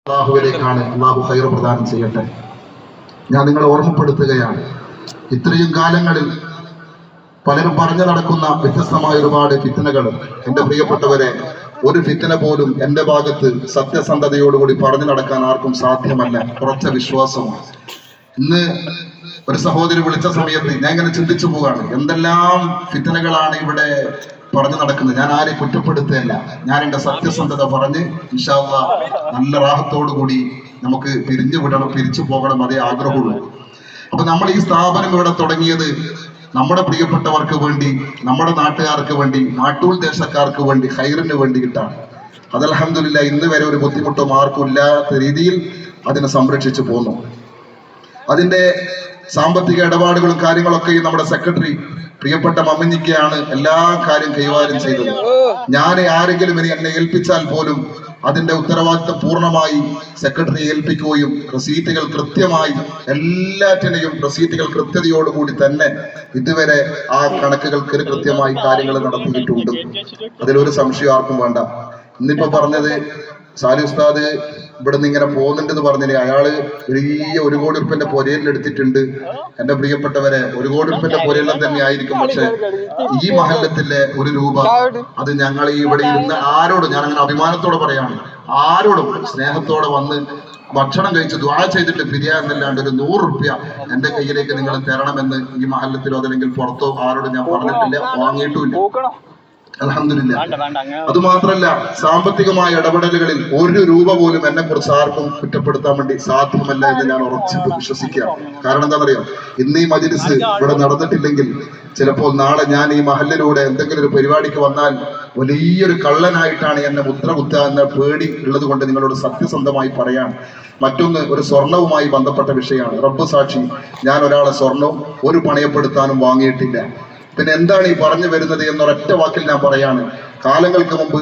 അള്ളാഹുവിലേക്കാണ്. അള്ളാഹു ഖൈർ പ്രദാനം ചെയ്യട്ടെ. ഞാൻ നിങ്ങളെ ഓർമ്മപ്പെടുത്തുകയാണ്, ഇത്രയും കാലങ്ങളിൽ പലരും പറഞ്ഞു നടക്കുന്ന വ്യത്യസ്തമായ ഒരുപാട് ഫിത്നകൾ. എന്റെ പ്രിയപ്പെട്ടവരെ, ഒരു ഫിത്ന പോലും എന്റെ ഭാഗത്ത് സത്യസന്ധതയോടുകൂടി പറഞ്ഞു നടക്കാൻ ആർക്കും സാധ്യമല്ല. ഉറച്ച വിശ്വാസമാണ്. ഇന്ന് ഒരു സഹോദരി വിളിച്ച സമയത്ത് ഞാൻ ഇങ്ങനെ ചിന്തിച്ചു പോവുകയാണ്, എന്തെല്ലാം ഫിത്നകളാണ് ഇവിടെ പറഞ്ഞു നടക്കുന്നത്. ഞാൻ ആരെ കുറ്റപ്പെടുത്തുകയല്ല, ഞാൻ എന്റെ സത്യസന്ധത പറഞ്ഞ് ഇൻഷാ അല്ലാഹ് നല്ല റാഹത്തോടു കൂടി നമുക്ക് പിരിച്ചു പോകണം, അതേ ആഗ്രഹമുള്ളൂ. അപ്പൊ നമ്മൾ ഈ സ്ഥാപനം ഇവിടെ തുടങ്ങിയത് നമ്മുടെ പ്രിയപ്പെട്ടവർക്ക് വേണ്ടി, നമ്മുടെ നാട്ടുകാർക്ക് വേണ്ടി, നാട്ടൂർ ദേശക്കാർക്ക് വേണ്ടി, ഖൈറിന് വേണ്ടിയിട്ടാണ്. അത് അൽഹംദുലില്ലാഹ് ഇന്ന് വരെ ഒരു ബുദ്ധിമുട്ടോ ആർക്കും ഇല്ലാത്ത രീതിയിൽ അതിനെ സംരക്ഷിച്ചു പോന്നു. അതിന്റെ സാമ്പത്തിക ഇടപാടുകളും കാര്യങ്ങളൊക്കെ നമ്മുടെ സെക്രട്ടറി പ്രിയപ്പെട്ട മമ്മിഞ്ഞിക്കയാണ് എല്ലാ കാര്യം കൈകാര്യം ചെയ്തത്. ഞാൻ ആരെങ്കിലും ഇനി എന്നെ ഏൽപ്പിച്ചാൽ പോലും അതിന്റെ ഉത്തരവാദിത്വം പൂർണ്ണമായി സെക്രട്ടറി ഏൽപ്പിക്കുകയും റസീറ്റുകൾ കൃത്യമായി എല്ലാറ്റിനെയും റസീറ്റുകൾ കൃത്യതയോടുകൂടി തന്നെ ഇതുവരെ ആ കണക്കുകൾക്ക് കൃത്യമായി കാര്യങ്ങൾ നടത്തിയിട്ടുണ്ട്. അതിലൊരു സംശയം ആർക്കും വേണ്ട. ഇന്നിപ്പോ പറഞ്ഞത് സാലി ഉസ്താദ് ഇവിടെ നിന്ന് ഇങ്ങനെ പോകുന്നുണ്ടെന്ന് പറഞ്ഞില്ലേ, അയാള് വലിയ 1 കോടി റുപ്യന്റെ പൊരയിലെടുത്തിട്ടുണ്ട്. എന്റെ പ്രിയപ്പെട്ടവരെ, 1 കോടി റുപ്യന്റെ പൊരയെല്ലാം തന്നെ ആയിരിക്കും, പക്ഷെ ഈ മഹല്ലത്തിലെ 1 രൂപ അത് ഞങ്ങൾ ഇവിടെ ഇരുന്ന് ആരോടും, ഞാൻ അങ്ങനെ അഭിമാനത്തോടെ പറയാണ്, ആരോടും സ്നേഹത്തോടെ വന്ന് ഭക്ഷണം കഴിച്ച് ദുആ ചെയ്തിട്ട് പിരിയാ എന്നല്ലാണ്ട് 100 റുപ്യ എന്റെ കയ്യിലേക്ക് നിങ്ങൾ തരണമെന്ന് ഈ മഹല്ലത്തിലോ അതല്ലെങ്കിൽ പുറത്തോ ആരോടും ഞാൻ പറഞ്ഞിട്ടില്ല, വാങ്ങിയിട്ടുമില്ല. അൽഹംദുലില്ലാഹ്. അതുമാത്രല്ല, സാമ്പത്തികമായ ഇടപെടലുകളിൽ 1 രൂപ പോലും എന്നെ കുറിച്ച് ആർക്കും കുറ്റപ്പെടുത്താൻ വേണ്ടി സാധ്യമല്ല എന്ന് ഞാൻ ഉറച്ചിട്ട് വിശ്വസിക്കാം. കാരണം എന്താണെന്നറിയാം, ഇന്ന് ഈ മജ്‌ലിസ് ഇവിടെ നടന്നിട്ടില്ലെങ്കിൽ ചിലപ്പോൾ നാളെ ഞാൻ ഈ മഹല്ലിലൂടെ എന്തെങ്കിലും ഒരു പരിപാടിക്ക് വന്നാൽ വലിയൊരു കള്ളനായിട്ടാണ് എന്നെ മുദ്ര കുത്തുക എന്ന പേടി ഉള്ളത് കൊണ്ട് നിങ്ങളോട് സത്യസന്ധമായി പറയാം. മറ്റൊന്ന്, ഒരു സ്വർണവുമായി ബന്ധപ്പെട്ട വിഷയമാണ്. റബ്ബ് സാക്ഷി, ഞാൻ ഒരാളെ സ്വർണവും ഒരു പണയപ്പെടുത്താനും വാങ്ങിയിട്ടില്ല. പിന്നെ എന്താണ് ഈ പറഞ്ഞു വരുന്നത് എന്നൊരൊറ്റ വാക്കിൽ ഞാൻ പറയാണ്. കാലങ്ങൾക്ക് മുമ്പ്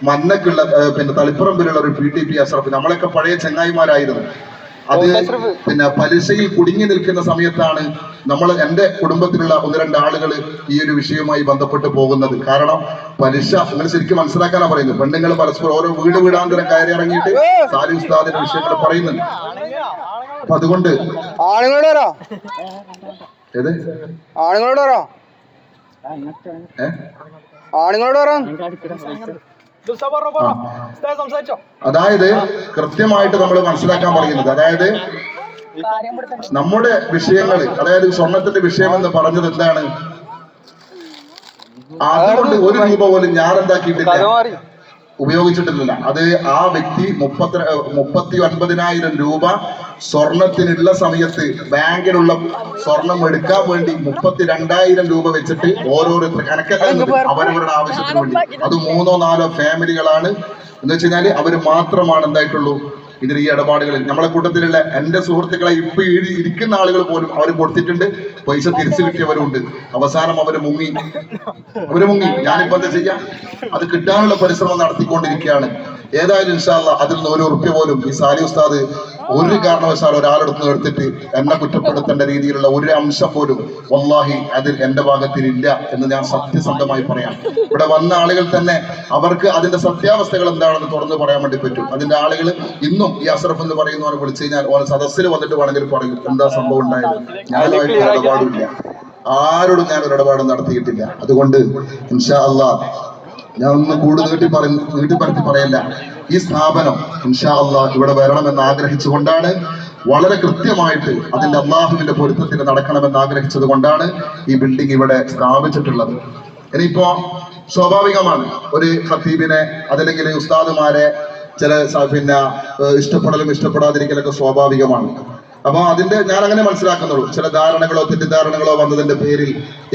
മന്നക്കുള്ള തളിപ്പറമ്പിലുള്ള ഒരു PTP അഷ്റഫ്, നമ്മളൊക്കെ പഴയ ചങ്ങായിമാരായിരുന്നു. അത് പലിശയിൽ കുടുങ്ങി നിൽക്കുന്ന സമയത്താണ് എന്റെ കുടുംബത്തിലുള്ള 1-2 ആളുകൾ ഈ ഒരു വിഷയവുമായി ബന്ധപ്പെട്ട് പോകുന്നത്. കാരണം പലിശ നിങ്ങൾ ശരിക്കും മനസ്സിലാക്കാനാ പറയുന്നത്. പെണ്ണുങ്ങൾ പരസ്പരം ഓരോ വീടാന്തരം കയറി ഇറങ്ങിയിട്ട് സാലി ഉസ്താദിന്റെ വിഷയങ്ങൾ പറയുന്നുണ്ട്. അപ്പൊ അതുകൊണ്ട് അതായത് കൃത്യമായിട്ട് നമ്മൾ മനസ്സിലാക്കാൻ പറയുന്നത്, അതായത് നമ്മുടെ വിഷയങ്ങൾ, അതായത് സ്വർണത്തിന്റെ വിഷയം എന്ന് പറഞ്ഞത് എന്താണ്, അതുകൊണ്ട് 1 രൂപ പോലും ഞാൻ എന്താക്കിയിട്ടില്ല, ഉപയോഗിച്ചിട്ടില്ല. അത് ആ വ്യക്തി 39,000 രൂപ സ്വർണത്തിനുള്ള സമയത്ത് ബാങ്കിലുള്ള സ്വർണം എടുക്കാൻ വേണ്ടി 32,000 രൂപ വെച്ചിട്ട് ഓരോരുത്തർ കണക്കല്ല അവരവരുടെ ആവശ്യത്തിന് വേണ്ടി, അത് 3-4 ഫാമിലികളാണ് എന്ന് വെച്ച് കഴിഞ്ഞാല് അവര് മാത്രമാണ് എന്തായിട്ടുള്ളൂ ഇതിൽ ഈ ഇടപാടുകളിൽ. നമ്മളെ കൂട്ടത്തിലുള്ള എന്റെ സുഹൃത്തുക്കളെ ഇപ്പൊ ഇരിക്കുന്ന ആളുകൾ പോലും അവർ കൊടുത്തിട്ടുണ്ട്, പൈസ തിരിച്ചു കിട്ടിയവരുണ്ട്. അവസാനം അവര് മുങ്ങി. ഞാനിപ്പോ എന്താ ചെയ്യാം, അത് കിട്ടാനുള്ള പരിശ്രമം നടത്തിക്കൊണ്ടിരിക്കുകയാണ്. ഏതായാലും ഇൻഷാ അല്ലാഹ് അതിൽ നിന്ന് 1 റുപ്യ പോലും ഈ സാലി ഉസ്താദ് ഒരു കാരണവശാലും ഒരാളെടുത്ത് എടുത്തിട്ട് എന്നെ കുറ്റപ്പെടുത്തേണ്ട രീതിയിലുള്ള 1 അംശം പോലും വല്ലാഹി അതിൽ എന്റെ ഭാഗത്തിലില്ല എന്ന് ഞാൻ സത്യസന്ധമായി പറയാം. ഇവിടെ വന്ന ആളുകൾ തന്നെ അവർക്ക് അതിന്റെ സത്യാവസ്ഥകൾ എന്താണെന്ന് തുറന്നു പറയാൻ വേണ്ടി പറ്റും. അതിന്റെ ആളുകൾ ഇന്നും ഈ അഷ്റഫ് എന്ന് പറയുന്നവനെ വിളിച്ചു കഴിഞ്ഞാൽ ഓരോ സദസ്സിൽ വന്നിട്ട് വേണമെങ്കിൽ പറയും എന്താ സംഭവം ഉണ്ടായത്. ഞാനുമായിട്ട് ഇടപാടില്ല, ആരോടും ഞാൻ ഒരു ഇടപാടും നടത്തിയിട്ടില്ല. അതുകൊണ്ട് ഇൻഷാ അല്ലാഹ് ഞാൻ ഒന്ന് നീട്ടിപ്പറത്തി പറയല്ല, ഈ സ്ഥാപനം ഇൻഷാ അല്ലാഹ് ഇവിടെ വരണമെന്ന് ആഗ്രഹിച്ചുകൊണ്ടാണ്, വളരെ കൃത്യമായിട്ട് അതിന്റെ അള്ളാഹുവിന്റെ പൊരുത്തത്തിന് നടക്കണമെന്ന് ആഗ്രഹിച്ചത് കൊണ്ടാണ് ഈ ബിൽഡിംഗ് ഇവിടെ സ്ഥാപിച്ചിട്ടുള്ളത്. ഇനിയിപ്പോ സ്വാഭാവികമാണ് ഒരു ഖത്തീബിനെ അതല്ലെങ്കിൽ ഉസ്താദുമാരെ ചില ഇഷ്ടപ്പെടലും ഇഷ്ടപ്പെടാതിരിക്കലൊക്കെ സ്വാഭാവികമാണ്. അപ്പൊ അതിന്റെ ഞാൻ അങ്ങനെ മനസ്സിലാക്കുന്നുള്ളൂ, ചില ധാരണകളോ തെറ്റിദ്ധാരണകളോ വന്നതിന്റെ പേരിൽ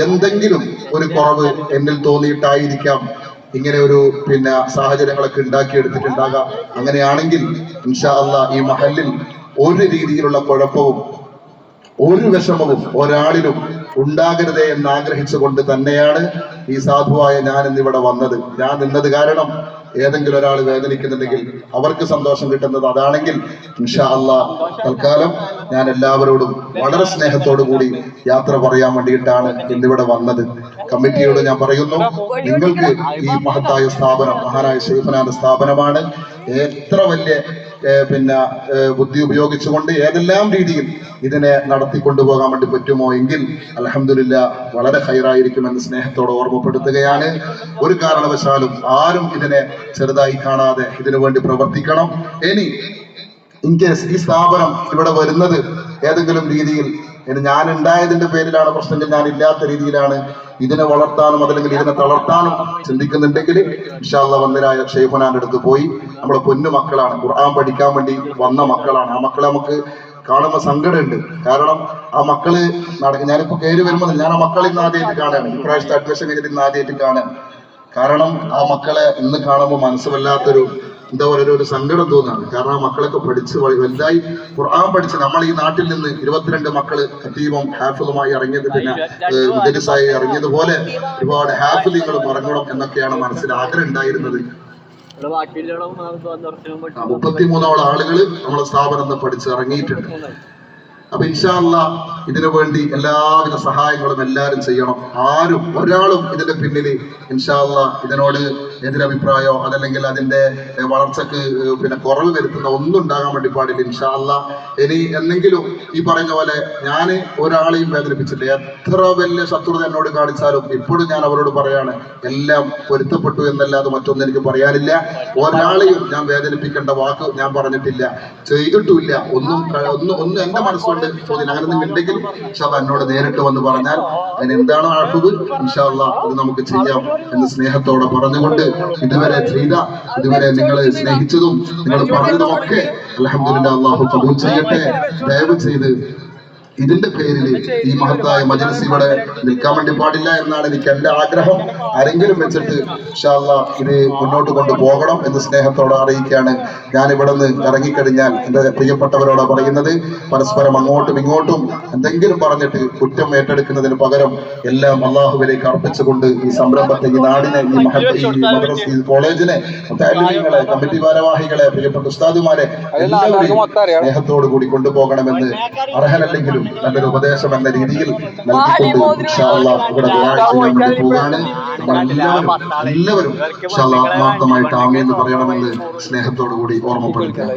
എന്തെങ്കിലും ഒരു കുറവ് എന്നിൽ തോന്നിയിട്ടായിരിക്കാം ഇങ്ങനെ ഒരു സാഹചര്യങ്ങളൊക്കെ ഉണ്ടാക്കിയെടുത്തിട്ടുണ്ടാകാം. അങ്ങനെയാണെങ്കിൽ ഇൻഷാ അല്ലാഹ് ഈ മഹല്ലിൽ ഒരു രീതിയിലുള്ള കുഴപ്പവും 1 വിഷമവും ഒരാളിലും ഉണ്ടാകരുതേ എന്ന് ആഗ്രഹിച്ചുകൊണ്ട് തന്നെയാണ് ഈ സാധുവായ ഞാൻ ഇന്നിവിടെ വന്നത്. ഞാൻ നിന്നത് കാരണം ഏതെങ്കിലും ഒരാൾ വേദനിക്കുന്നുണ്ടെങ്കിൽ അവർക്ക് സന്തോഷം കിട്ടുന്നത് അതാണെങ്കിൽ ഇൻഷാ അല്ലാഹ് തൽക്കാലം ഞാൻ എല്ലാവരോടും വളരെ സ്നേഹത്തോടു കൂടി യാത്ര പറയാൻ വേണ്ടിയിട്ടാണ് ഇന്നിവിടെ വന്നത്. കമ്മിറ്റിയോട് ഞാൻ പറയുന്നു, നിങ്ങൾക്ക് ഈ മഹത്തായ സ്ഥാപനം മഹാനായ ശൈഖുനാന്റെ സ്ഥാപനമാണ്. എത്ര വലിയ ബുദ്ധി ഉപയോഗിച്ചുകൊണ്ട് ഏതെല്ലാം രീതിയിൽ ഇതിനെ നടത്തിക്കൊണ്ടുപോകാൻ വേണ്ടി പറ്റുമോ എങ്കിൽ അൽഹംദുലില്ലാഹ് വളരെ ഹൈറായിരിക്കുമെന്ന് സ്നേഹത്തോടെ ഓർമ്മപ്പെടുത്തുകയാണ്. ഒരു കാരണവശാലും ആരും ഇതിനെ ചെറുതായി കാണാതെ ഇതിനു വേണ്ടി പ്രവർത്തിക്കണം. ഇനി ഇൻ കേസ് ഈ സ്ഥാപനം ഇവിടെ വരുന്നത് ഏതെങ്കിലും രീതിയിൽ ഞാൻ ഉണ്ടായതിന്റെ പേരിലാണ് പ്രശ്നമെങ്കിൽ, ഞാൻ ഇല്ലാത്ത രീതിയിലാണ് ഇതിനെ വളർത്താനും അതല്ലെങ്കിൽ ഇതിനെ തളർത്താനും ചിന്തിക്കുന്നുണ്ടെങ്കിൽ ഇൻഷാ അല്ലാഹ് വന്ദരായ ഷെയ്ഖുനാന്റെ അടുത്ത് പോയി, നമ്മുടെ പൊന്നു മക്കളാണ്, ഖുർആൻ പഠിക്കാൻ വേണ്ടി വന്ന മക്കളാണ്. ആ മക്കളെ നമുക്ക് കാണുമ്പോൾ സങ്കടമുണ്ട്. കാരണം ആ മക്കള് ഞാനിപ്പോ കയറി വരുമ്പോൾ ഞാൻ ആ മക്കളെ ഇന്ന് ആദ്യമായിട്ട് കാണാണ്. ഇപ്രാവശ്യത്തെ അഡ്മിഷൻ കഴിഞ്ഞിട്ട് ഇന്ന് ആദ്യമായിട്ട് കാണാൻ. കാരണം ആ മക്കളെ ഇന്ന് കാണുമ്പോൾ മനസ്സ് വല്ലാത്തൊരു എന്താ പറയുക, ഒരു സങ്കടം തോന്നാണ്. കാരണം ആ മക്കളൊക്കെ പഠിച്ച് വലുതായി ഖുർആൻ പഠിച്ച് നമ്മൾ ഈ നാട്ടിൽ നിന്ന് 22 മക്കള് ഖതീബും ഹാഫിളുമായി ഇറങ്ങിയത്, പിന്നെ മുദരിസായി ഇറങ്ങിയതുപോലെ ഒരുപാട് ഹാഫിളുകളും ഇറങ്ങണം എന്നൊക്കെയാണ് മനസ്സിൽ ആഗ്രഹം ഉണ്ടായിരുന്നത്. 33ഓളം ആളുകൾ നമ്മളെ സ്ഥാപനം പഠിച്ച് ഇറങ്ങിയിട്ടുണ്ട്. അപ്പൊ ഇൻഷാ അല്ലാഹ് ഇതിനു വേണ്ടി എല്ലാവിധ സഹായങ്ങളും എല്ലാവരും ചെയ്യണം. ആരും ഒരാളും ഇതിന്റെ പിന്നിൽ ഇൻഷാ അല്ലാഹ് ഇതിനോട് എതിരഭിപ്രായമോ അതല്ലെങ്കിൽ അതിന്റെ വളർച്ചക്ക് കുറവ് വരുത്തുന്ന ഒന്നും ഉണ്ടാകാൻ വേണ്ടി പാടില്ല. ഇൻഷാ അല്ലാഹ് ഇനി എന്തെങ്കിലും ഈ പറഞ്ഞ പോലെ ഞാൻ ഒരാളെയും വേദനിപ്പിച്ചില്ല. എത്ര വലിയ ശത്രുത എന്നോട് കാണിച്ചാലും ഇപ്പോഴും ഞാൻ അവരോട് പറയാണ്, എല്ലാം പൊരുത്തപ്പെട്ടു എന്നല്ലാതെ മറ്റൊന്നും എനിക്ക് പറയാനില്ല. ഒരാളെയും ഞാൻ വേദനിപ്പിക്കേണ്ട വാക്ക് ഞാൻ പറഞ്ഞിട്ടില്ല, ചെയ്തിട്ടുമില്ല. ഒന്നും എന്റെ മനസ്സുകൊണ്ട് തോന്നില്ല. അങ്ങനെ ഉണ്ടെങ്കിൽ ഇൻഷാ അല്ലാഹ് എന്നോട് നേരിട്ട് വന്ന് പറഞ്ഞാൽ അതിന് എന്താണോ ആഫുവ് ഇൻഷാ അല്ലാഹ് അത് നമുക്ക് ചെയ്യാം എന്ന് സ്നേഹത്തോടെ പറഞ്ഞുകൊണ്ട് ഇതുവരെ നിങ്ങളെ സ്നേഹിച്ചതും നിങ്ങൾ പറഞ്ഞതും ഒക്കെ അൽഹംദുലില്ലാഹ് അല്ലാഹു ഖബൂൽ ചെയ്യട്ടെ. ദയവ് ചെയ്ത് ഇതിന്റെ പേരിൽ ഈ മഹത്തായ മജ്‌ലിസ് ഇവിടെ നിൽക്കാൻ വേണ്ടി പാടില്ല എന്നാണ് എനിക്ക് എന്റെ ആഗ്രഹം. ആരെങ്കിലും വെച്ചിട്ട് ഇൻഷാ അല്ലാഹ് ഇത് മുന്നോട്ട് കൊണ്ടുപോകണം എന്ന് സ്നേഹത്തോടെ അറിയിക്കുകയാണ്. ഞാൻ ഇവിടെ നിന്ന് ഇറങ്ങിക്കഴിഞ്ഞാൽ എന്റെ പ്രിയപ്പെട്ടവരോട് പറയുന്നത്, പരസ്പരം അങ്ങോട്ടും ഇങ്ങോട്ടും എന്തെങ്കിലും പറഞ്ഞിട്ട് കുറ്റം ഏറ്റെടുക്കുന്നതിന് പകരം എല്ലാം അള്ളാഹുവിലേക്ക് അർപ്പിച്ചുകൊണ്ട് ഈ സംരംഭത്തെ, ഈ നാടിനെ, ഈ മദ്രസ, ഈ കോളേജിനെ, മുതഅല്ലിമീങ്ങളെ, കമ്മിറ്റി ഭാരവാഹികളെ, പ്രിയപ്പെട്ട ഉസ്താദുമാരെ എല്ലാവരെയും സ്നേഹത്തോടു കൂടി കൊണ്ടുപോകണമെന്ന് അർഹനല്ലെങ്കിലും നല്ലൊരു ഉപദേശം എന്ന രീതിയിൽ നൽകിക്കൊണ്ട് ഇൻഷാ അല്ലാഹ് ഇവിടെ ദുആ ചെയ്യാൻ വേണ്ടി പോവുകയാണ്. എല്ലാവരും ഇൻഷാ അല്ലാഹ് ആത്മാർത്ഥമായിട്ട് ആമീൻ എന്ന് പറയണമെന്ന് സ്നേഹത്തോടു കൂടി ഓർമ്മപ്പെടുത്തുക.